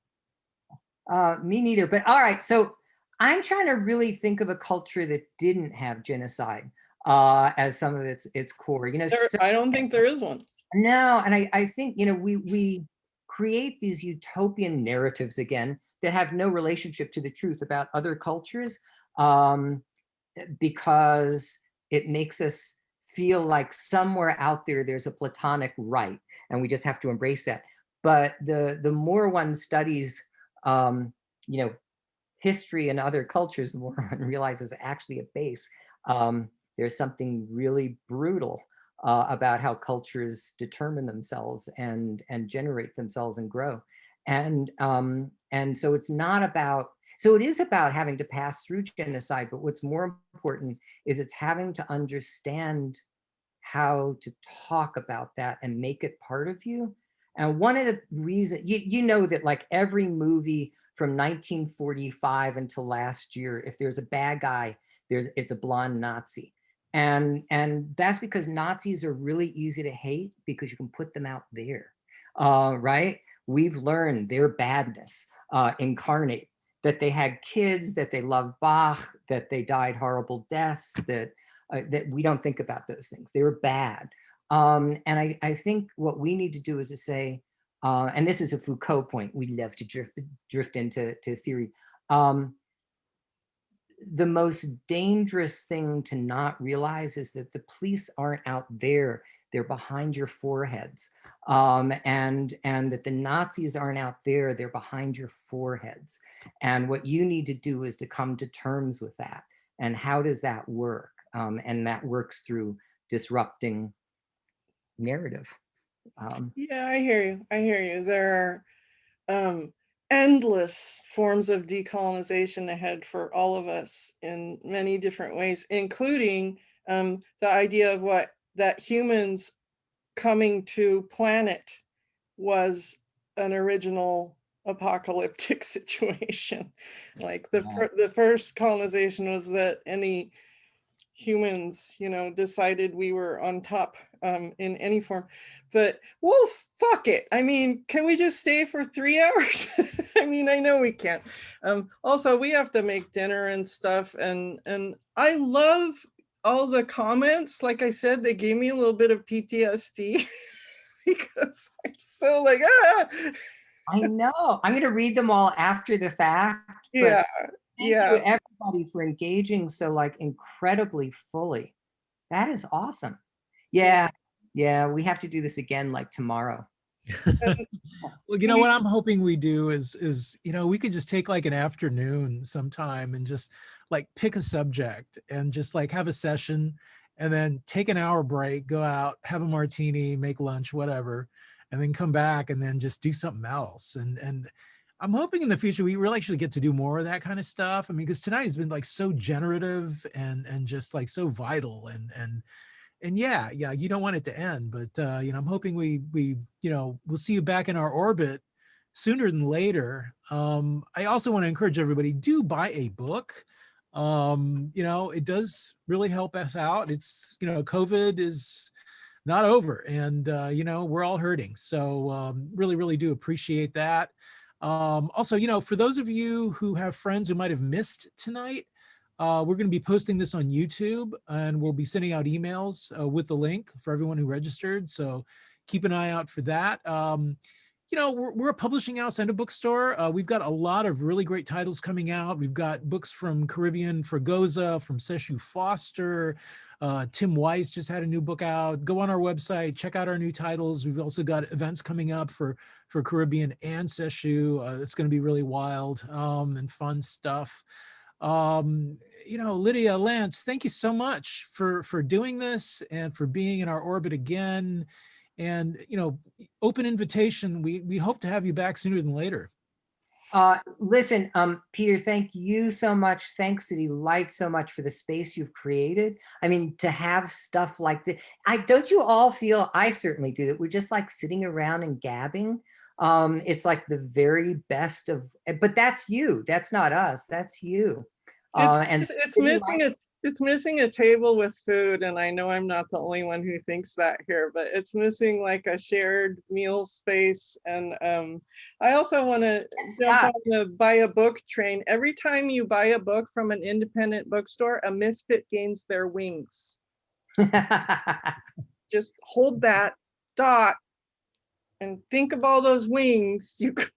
Me neither. But all right. So I'm trying to really think of a culture that didn't have genocide as some of its core. You know, I don't think there is one. no, and I think, you know, we create these utopian narratives again that have no relationship to the truth about other cultures, because it makes us feel like somewhere out there there's a platonic right, and we just have to embrace that. But the more one studies, you know, history and other cultures, the more one realizes actually at base, there's something really brutal about how cultures determine themselves and generate themselves and grow. And so it's not about, so it is about having to pass through genocide, but what's more important is it's having to understand how to talk about that and make it part of you. And one of the reasons, you know that like every movie from 1945 until last year, if there's a bad guy, it's a blonde Nazi. And that's because Nazis are really easy to hate because you can put them out there, right? We've learned their badness incarnate, that they had kids, that they loved Bach, that they died horrible deaths, that we don't think about those things. They were bad. And I think what we need to do is to say, and this is a Foucault point, we love to drift into theory. The most dangerous thing to not realize is that the police aren't out there, they're behind your foreheads. And that the Nazis aren't out there, they're behind your foreheads. And what you need to do is to come to terms with that. And how does that work? And that works through disrupting narrative. Yeah, I hear you. I hear you. There are endless forms of decolonization ahead for all of us in many different ways, including the idea of that humans coming to planet was an original apocalyptic situation. Like the first colonization was that any humans, decided we were on top in any form. But well, fuck it. I mean, can we just stay for 3 hours? I mean, I know we can't. Also, we have to make dinner and stuff. And I love all the comments. Like I said, they gave me a little bit of PTSD because I'm so like, ah. I know. I'm going to read them all after the fact. Yeah. Thank you everybody for engaging so like incredibly fully. That is awesome. Yeah. We have to do this again like tomorrow. Well, you know what I'm hoping we do is we could just take like an afternoon sometime and just like pick a subject and just like have a session and then take an hour break, go out, have a martini, make lunch, whatever, and then come back and then just do something else. And I'm hoping in the future we really actually get to do more of that kind of stuff. I mean, because tonight has been like so generative and just like so vital and yeah, you don't want it to end, but I'm hoping we we'll see you back in our orbit sooner than later. I also want to encourage everybody, do buy a book. It does really help us out. It's COVID is not over, and we're all hurting. So really do appreciate that. Also, for those of you who have friends who might have missed tonight, we're going to be posting this on YouTube, and we'll be sending out emails with the link for everyone who registered. So keep an eye out for that. We're a publishing house and a bookstore. We've got a lot of really great titles coming out. We've got books from Caribbean Fregosa, from Seshu Foster. Tim Weiss just had a new book out. Go on our website, check out our new titles. We've also got events coming up for Caribbean and Seshu. It's going to be really wild and fun stuff. Lidia, Lance, thank you so much for doing this and for being in our orbit again. And, open invitation. We hope to have you back sooner than later. Listen, Peter, thank you so much. Thanks City Lights so much for the space you've created. I mean, to have stuff like this, don't you all feel, I certainly do, that we're just like sitting around and gabbing. It's like the very best of, but that's you. That's not us. That's you. It's missing a table with food, and I know I'm not the only one who thinks that here, but it's missing like a shared meal space. And I also want to jump on the buy a book train. Every time you buy a book from an independent bookstore, a misfit gains their wings. Just hold that thought and think of all those wings you could